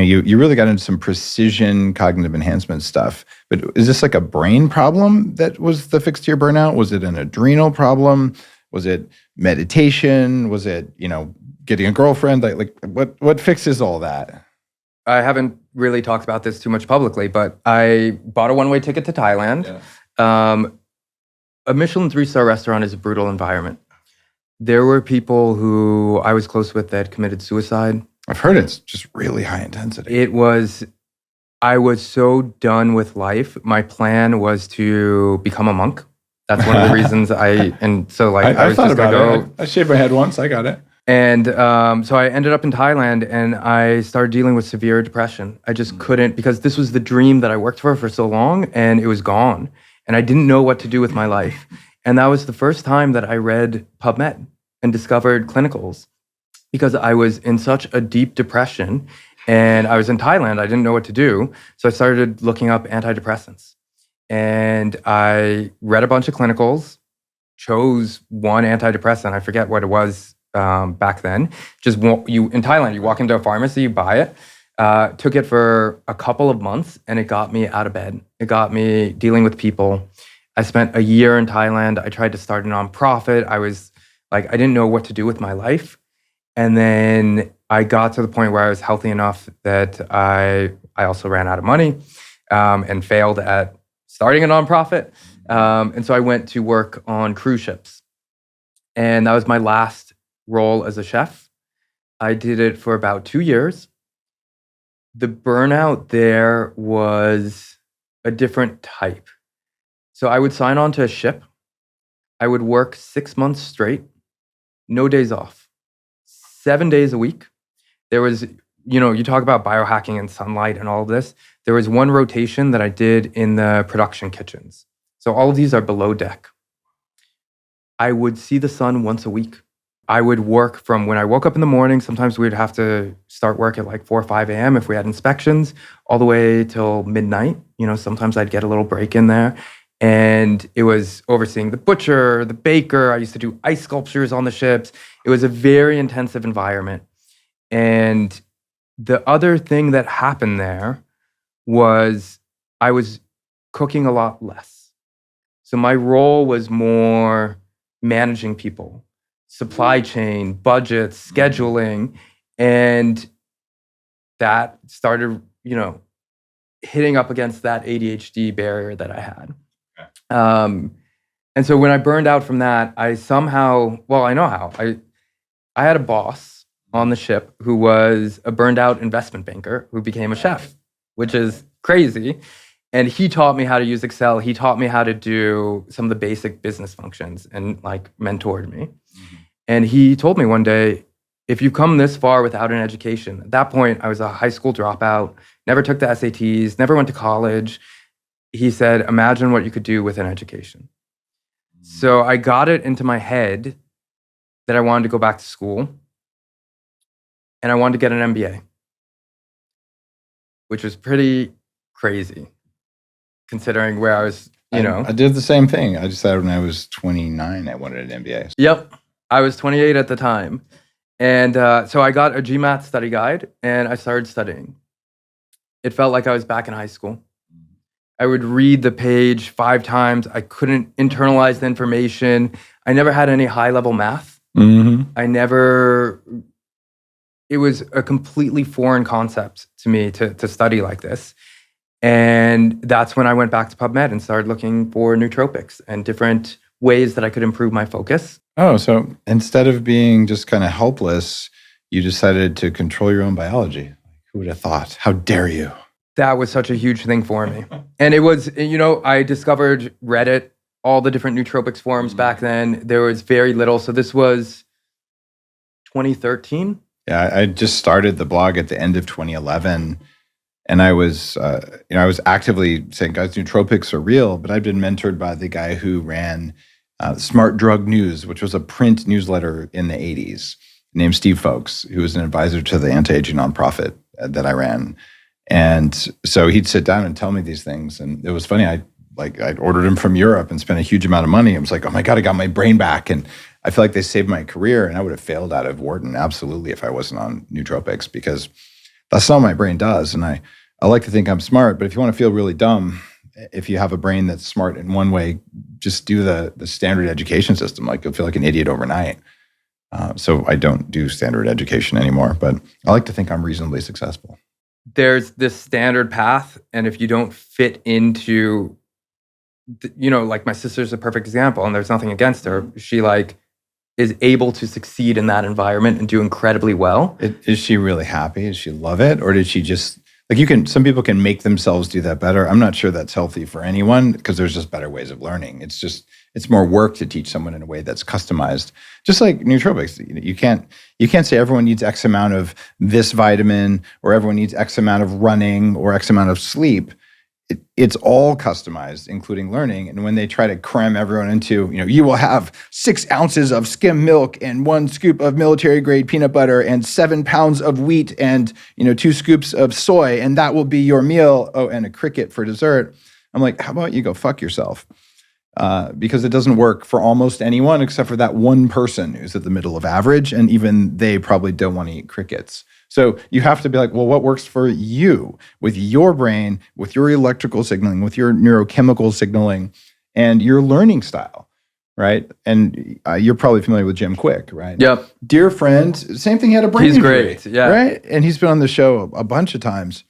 you really got into some precision cognitive enhancement stuff. But is this like a brain problem that was the fix to your burnout? Was it an adrenal problem? Was it meditation? Was it, getting a girlfriend? Like what fixes all that? I haven't really talked about this too much publicly, but I bought a one-way ticket to Thailand. Yeah. A Michelin 3-star restaurant is a brutal environment. There were people who I was close with that committed suicide. I've heard it's just really high intensity. I was so done with life. My plan was to become a monk. That's one of the reasons I was just gonna go. I shaved my head once. I got it. And so I ended up in Thailand and I started dealing with severe depression. I just couldn't, because this was the dream that I worked for so long, and it was gone. And I didn't know what to do with my life. And that was the first time that I read PubMed and discovered clinicals, because I was in such a deep depression and I was in Thailand. I didn't know what to do. So I started looking up antidepressants. And I read a bunch of clinicals, chose one antidepressant. I forget what it was back then. Just in Thailand, you walk into a pharmacy, you buy it. Took it for a couple of months and it got me out of bed. It got me dealing with people. I spent a year in Thailand. I tried to start a nonprofit. I didn't know what to do with my life. And then I got to the point where I was healthy enough that I also ran out of money and failed at starting a nonprofit. And so I went to work on cruise ships. And that was my last role as a chef. I did it for about 2 years. The burnout there was a different type. So I would sign on to a ship. I would work 6 months straight, no days off, 7 days a week. There was, you talk about biohacking and sunlight and all of this. There was one rotation that I did in the production kitchens. So all of these are below deck. I would see the sun once a week. I would work from when I woke up in the morning. Sometimes we'd have to start work at like 4 or 5 a.m. if we had inspections, all the way till midnight. Sometimes I'd get a little break in there. And it was overseeing the butcher, the baker. I used to do ice sculptures on the ships. It was a very intensive environment. And the other thing that happened there was I was cooking a lot less. So my role was more managing people, supply chain, budgets, scheduling, and that started, hitting up against that ADHD barrier that I had. And so when I burned out from that, I know how. I had a boss on the ship who was a burned out investment banker who became a chef, which is crazy. And he taught me how to use Excel. He taught me how to do some of the basic business functions and mentored me. Mm-hmm. And he told me one day, if you come this far without an education, at that point, I was a high school dropout, never took the SATs, never went to college. He said, imagine what you could do with an education. So I got it into my head that I wanted to go back to school and I wanted to get an MBA, which was pretty crazy considering where I was, I did the same thing. I decided when I was 29, I wanted an MBA. Yep. I was 28 at the time. And so I got a GMAT study guide and I started studying. It felt like I was back in high school. I would read the page 5 times. I couldn't internalize the information. I never had any high-level math. Mm-hmm. It was a completely foreign concept to me to study like this. And that's when I went back to PubMed and started looking for nootropics and different ways that I could improve my focus. Oh, so instead of being just kind of helpless, you decided to control your own biology. Who would have thought? How dare you? That was such a huge thing for me. And it was, I discovered Reddit, all the different nootropics forums back then. There was very little. So this was 2013. Yeah, I just started the blog at the end of 2011. And I was actively saying, guys, nootropics are real. But I'd been mentored by the guy who ran Smart Drug News, which was a print newsletter in the 80s, named Steve Folks, who was an advisor to the anti-aging nonprofit that I ran. And so he'd sit down and tell me these things. And it was funny. I'd ordered them from Europe and spent a huge amount of money. I was like, oh my God, I got my brain back. And I feel like they saved my career. And I would have failed out of Wharton, absolutely, if I wasn't on nootropics, because That's not what my brain does. And I like to think I'm smart, but if you want to feel really dumb, if you have a brain that's smart in one way, just do the standard education system. Like you'll feel like an idiot overnight. So I don't do standard education anymore, but I like to think I'm reasonably successful. There's this standard path, and if you don't fit into, like my sister's a perfect example, and there's nothing against her. She like is able to succeed in that environment and do incredibly well. Is she really happy? Does she love it? Or did she just, like some people can make themselves do that better. I'm not sure that's healthy for anyone because there's just better ways of learning. It's more work to teach someone in a way that's customized. Just like nootropics, you can't say everyone needs X amount of this vitamin or everyone needs X amount of running or X amount of sleep. It's all customized, including learning. And when they try to cram everyone into, you will have 6 ounces of skim milk and 1 scoop of military grade peanut butter and 7 pounds of wheat and 2 scoops of soy, and that will be your meal. Oh, and a cricket for dessert. I'm like, how about you go fuck yourself? Because it doesn't work for almost anyone except for that one person who's at the middle of average, and even they probably don't want to eat crickets. So you have to be like, well, what works for you with your brain, with your electrical signaling, with your neurochemical signaling, and your learning style, right? And you're probably familiar with Jim Quick, right? Yep. Dear friend, same thing, he had a brain injury. He's great, yeah. Right? And he's been on the show a bunch of times.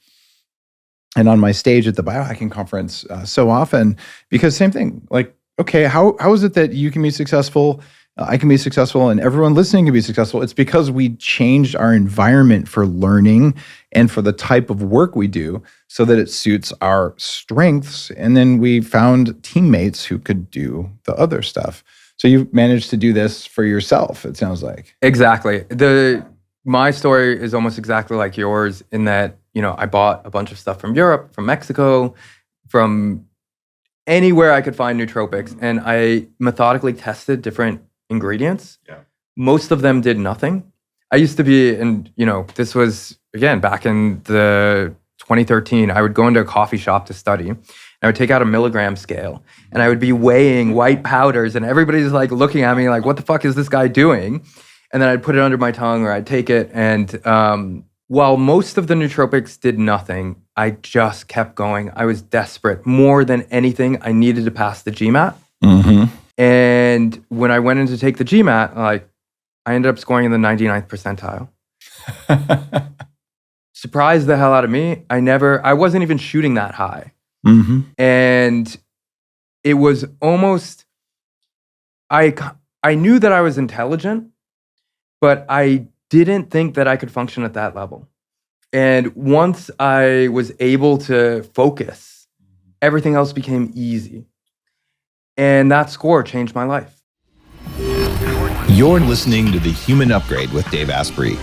And on my stage at the biohacking conference so often, because same thing, like, okay, how is it that you can be successful, I can be successful, and everyone listening can be successful? It's because we changed our environment for learning and for the type of work we do so that it suits our strengths. And then we found teammates who could do the other stuff. So you've managed to do this for yourself, it sounds like. Exactly. My story is almost exactly like yours in that, I bought a bunch of stuff from Europe, from Mexico, from anywhere I could find nootropics, and I methodically tested different ingredients. Yeah. Most of them did nothing. I used to be, and this was, again, back in the 2013, I would go into a coffee shop to study. And I would take out a milligram scale, and I would be weighing white powders, and everybody's like looking at me like, what the fuck is this guy doing? And then I'd put it under my tongue, or I'd take it, and while most of the nootropics did nothing, I just kept going. I was desperate. More than anything, I needed to pass the GMAT. Mm-hmm. And when I went in to take the GMAT, I ended up scoring in the 99th percentile. Surprised the hell out of me. I wasn't even shooting that high. Mm-hmm. And it was almost, I knew that I was intelligent, but I didn't think that I could function at that level. And once I was able to focus, everything else became easy. And that score changed my life. You're listening to The Human Upgrade with Dave Asprey.